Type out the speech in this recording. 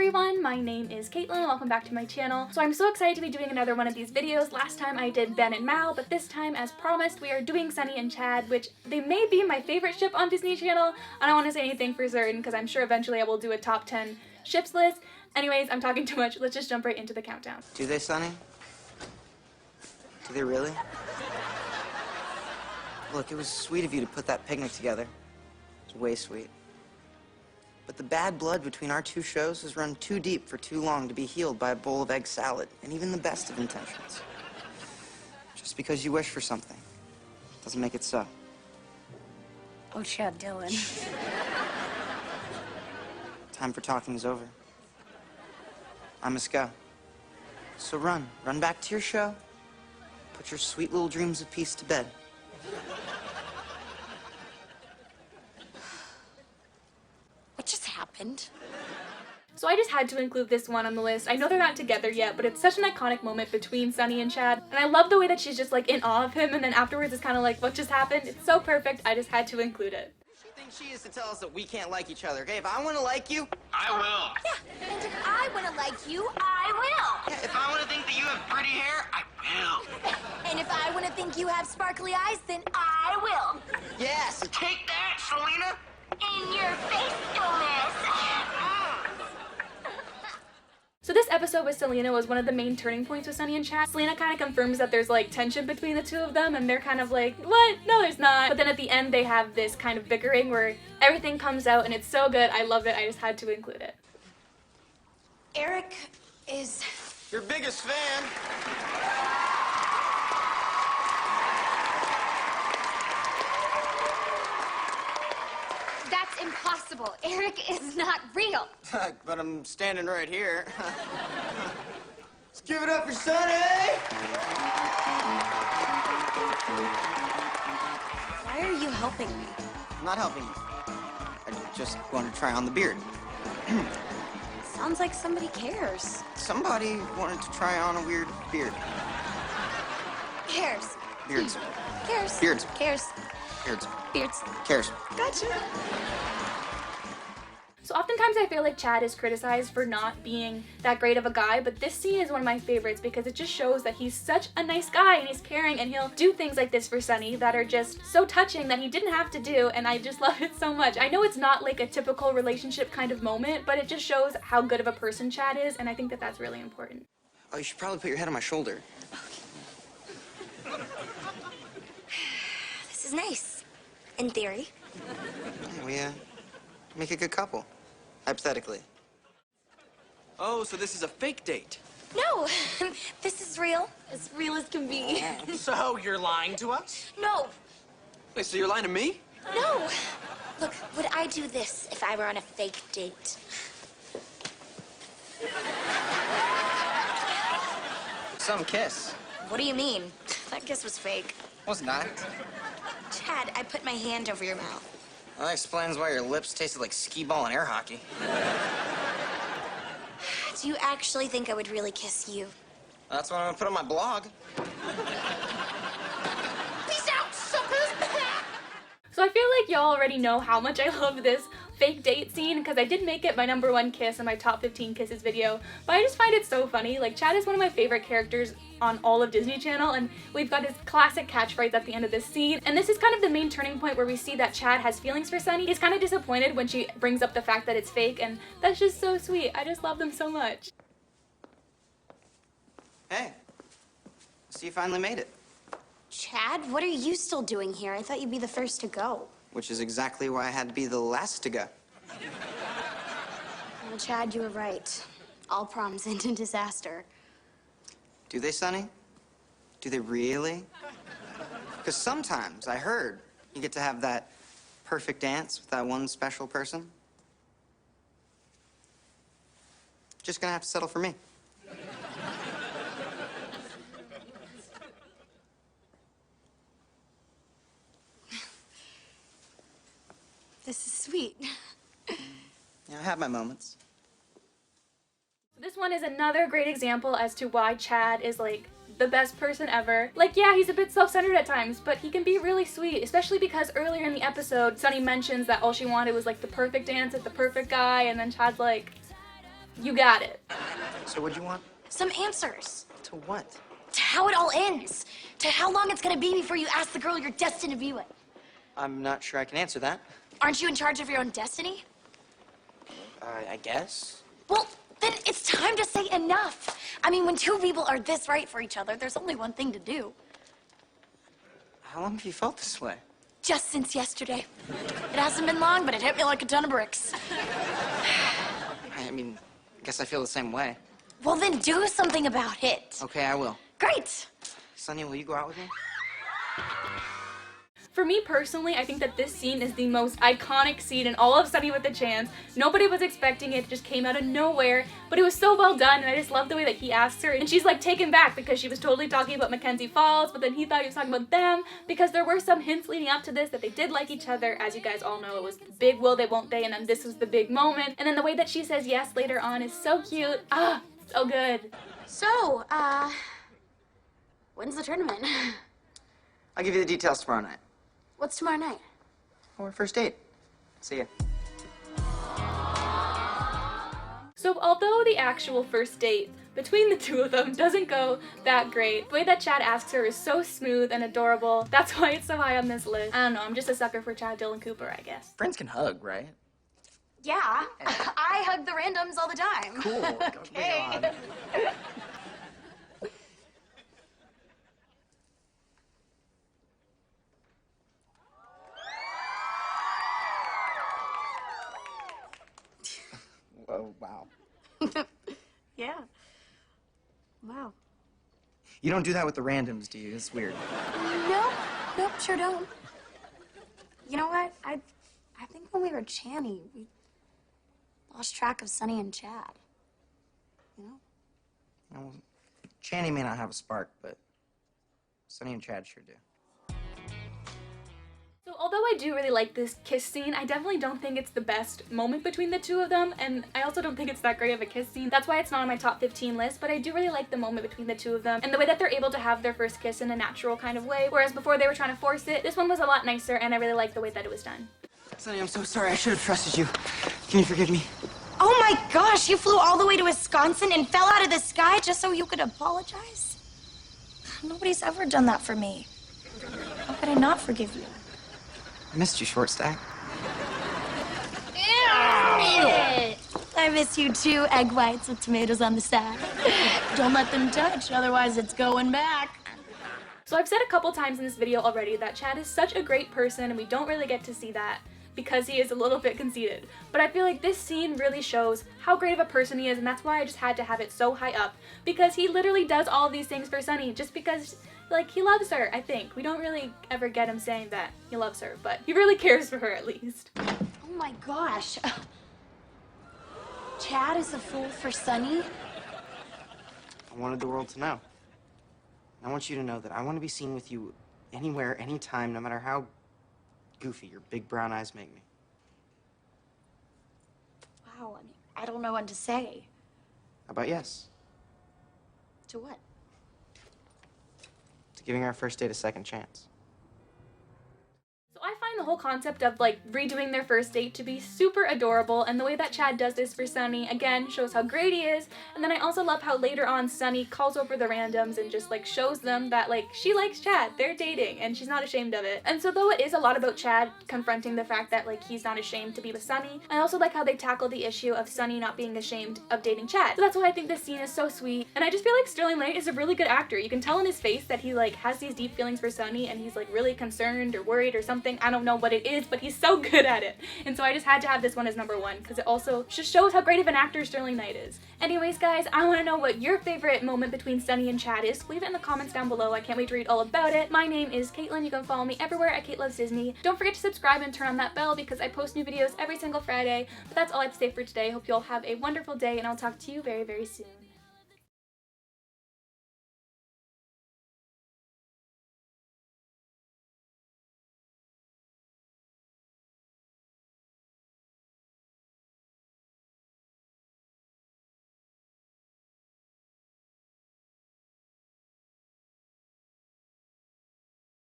everyone, my name is Caitlin and welcome back to my channel. So I'm so excited to be doing another one of these videos. Last time I did Ben and Mal, but this time, as promised, we are doing Sonny and Chad, which they may be my favorite ship on Disney Channel. I don't want to say anything for certain because I'm sure eventually I will do a top 10 ships list. Anyways, I'm talking too much. Let's just jump right into the countdown. Do they, Sonny? Do they really? Look, it was sweet of you to put that picnic together. It was way sweet. But the bad blood between our two shows has run too deep for too long to be healed by a bowl of egg salad, and even the best of intentions. Just because you wish for something doesn't make it so. Oh, Chad Dillon. Time for talking is over. I must go. So run back to your show. Put your sweet little dreams of peace to bed. What just happened? So I just had to include this one on the list. I know they're not together yet, but it's such an iconic moment between Sonny and Chad. And I love the way that she's just like in awe of him, and then afterwards it's kind of like, what just happened? It's so perfect, I just had to include it. She thinks she is to tell us that we can't like each other. Okay, if I want to like you, I will. Yeah, and if I want to like you, I will. Yeah, if I want to think that you have pretty hair, I will. And if I want to think you have sparkly eyes, then I will. Yes. Take that, Selena. In your face, Gomez. So this episode with Selena was one of the main turning points with Sonny and Chad. Selena kind of confirms that there's like tension between the two of them, and they're kind of like, what? No, there's not. But then at the end they have this kind of bickering where everything comes out and it's so good. I love it. I just had to include it. Eric is... Your biggest fan. That's impossible. Eric is not real. But I'm standing right here. Let's give it up for Sonny! Why are you helping me? I'm not helping you. I just wanted to try on the beard. Sounds like somebody cares. Somebody wanted to try on a weird beard. Cares. Beards. Cares. Beards. Cares. Beards. Beards. Cares. Gotcha. So oftentimes I feel like Chad is criticized for not being that great of a guy, but this scene is one of my favorites because it just shows that he's such a nice guy and he's caring, and he'll do things like this for Sonny that are just so touching that he didn't have to do, and I just love it so much. I know it's not like a typical relationship kind of moment, but it just shows how good of a person Chad is, and I think that that's really important. Oh, you should probably put your head on my shoulder. This is nice. In theory. Yeah, we, make a good couple. Hypothetically. Oh, so this is a fake date. No, this is real. As real as can be. So you're lying to us? No, Wait, so you're lying to me? no. Look, would I do this if I were on a fake date? Some kiss. What do you mean? That kiss was fake. Was not. Chad, I put my hand over your mouth. Well, that explains why your lips tasted like skee ball and air hockey. Do you actually think I would really kiss you? That's what I'm gonna put on my blog. Peace out, suckers! So I feel like y'all already know how much I love this fake date scene because I did make it my #1 kiss in my top 15 kisses video, but I just find it so funny. Like, Chad is one of my favorite characters on all of Disney Channel, and we've got his classic catchphrase at the end of this scene, and this is kind of the main turning point where we see that Chad has feelings for Sonny. He's kind of disappointed when she brings up the fact that it's fake, and that's just so sweet. I just love them so much. Hey. So you finally made it. Chad, what are you still doing here? I thought you'd be the first to go. Which is exactly why I had to be the last to go. Well, Chad, you were right. All proms end in disaster. Do they, Sonny? Do they really? Because sometimes, I heard, you get to have that perfect dance with that one special person. Just gonna have to settle for me. This is sweet. Yeah, I have my moments. This one is another great example as to why Chad is like the best person ever. Like, yeah, he's a bit self-centered at times, but he can be really sweet, especially because earlier in the episode, Sonny mentions that all she wanted was like the perfect dance with the perfect guy, and then Chad's like, You got it. So what'd you want? Some answers. To what? To how it all ends. To how long it's gonna be before you ask the girl you're destined to be with. I'm not sure I can answer that. Aren't you in charge of your own destiny? I guess. Well, then it's time to say enough. I mean, when two people are this right for each other, there's only one thing to do. How long have you felt this way? Just since yesterday. It hasn't been long, but it hit me like a ton of bricks. I mean, I guess I feel the same way. Well, then do something about it. Okay, I will. Great. Sonny, will you go out with me? For me personally, I think that this scene is the most iconic scene in all of Sonny with a Chance. Nobody was expecting it, it just came out of nowhere, but it was so well done, and I just love the way that he asks her, and she's like taken back because she was totally talking about Mackenzie Falls, but then he thought he was talking about them, because there were some hints leading up to this that they did like each other. As you guys all know, it was the big will they won't they, and then this was the big moment, and then the way that she says yes later on is so cute. Ah, so good. So, when's the tournament? I'll give you the details tomorrow night. What's tomorrow night? Or first date. See ya. So although the actual first date between the two of them doesn't go that great, the way that Chad asks her is so smooth and adorable. That's why it's so high on this list. I don't know, I'm just a sucker for Chad Dylan Cooper, I guess. Friends can hug, right? Yeah, I hug the randoms all the time. Cool. Okay. Oh, wow. Yeah. Wow. You don't do that with the randoms, do you? It's weird. Nope, sure don't. You know what? I think when we were Channy, we lost track of Sonny and Chad. You know? Well, Channy may not have a spark, but Sonny and Chad sure do. So although I do really like this kiss scene, I definitely don't think it's the best moment between the two of them, and I also don't think it's that great of a kiss scene. That's why it's not on my top 15 list, but I do really like the moment between the two of them and the way that they're able to have their first kiss in a natural kind of way, whereas before they were trying to force it. This one was a lot nicer, and I really like the way that it was done. Sonny, I'm so sorry. I should have trusted you. Can you forgive me? Oh my gosh, you flew all the way to Wisconsin and fell out of the sky just so you could apologize? Nobody's ever done that for me. How could I not forgive you? I missed you, Short Stack. I miss you too, egg whites with tomatoes on the side. Don't let them touch, otherwise it's going back. So I've said a couple times in this video already that Chad is such a great person, and we don't really get to see that because he is a little bit conceited. But I feel like this scene really shows how great of a person he is, and that's why I just had to have it so high up, because he literally does all of these things for Sonny just because, like, he loves her, I think. We don't really ever get him saying that he loves her, but he really cares for her at least. Oh my gosh. Chad is a fool for Sonny? I wanted the world to know. I want you to know that I want to be seen with you anywhere, anytime, no matter how goofy your big brown eyes make me. Wow, I mean, I don't know what to say. How about yes? To what? To giving our first date a second chance. So I find the whole concept of like redoing their first date to be super adorable, and the way that Chad does this for Sonny again shows how great he is. And then I also love how later on Sonny calls over the randoms and just like shows them that like she likes Chad, they're dating, and she's not ashamed of it. And so though it is a lot about Chad confronting the fact that like he's not ashamed to be with Sonny, I also like how they tackle the issue of Sonny not being ashamed of dating Chad. So that's why I think this scene is so sweet, and I just feel like Sterling Knight is a really good actor. You can tell in his face that he like has these deep feelings for Sonny, and he's like really concerned or worried or something. I don't know what it is, but he's so good at it. And so I just had to have this one as number one because it also just shows how great of an actor Sterling Knight is. Anyways, guys, I want to know what your favorite moment between Sonny and Chad is. Leave it in the comments down below. I can't wait to read all about it. My name is Caitlin. You can follow me everywhere at Kate Loves Disney. Don't forget to subscribe and turn on that bell because I post new videos every single Friday. But that's all I have to say for today. Hope you all have a wonderful day, and I'll talk to you very, very soon.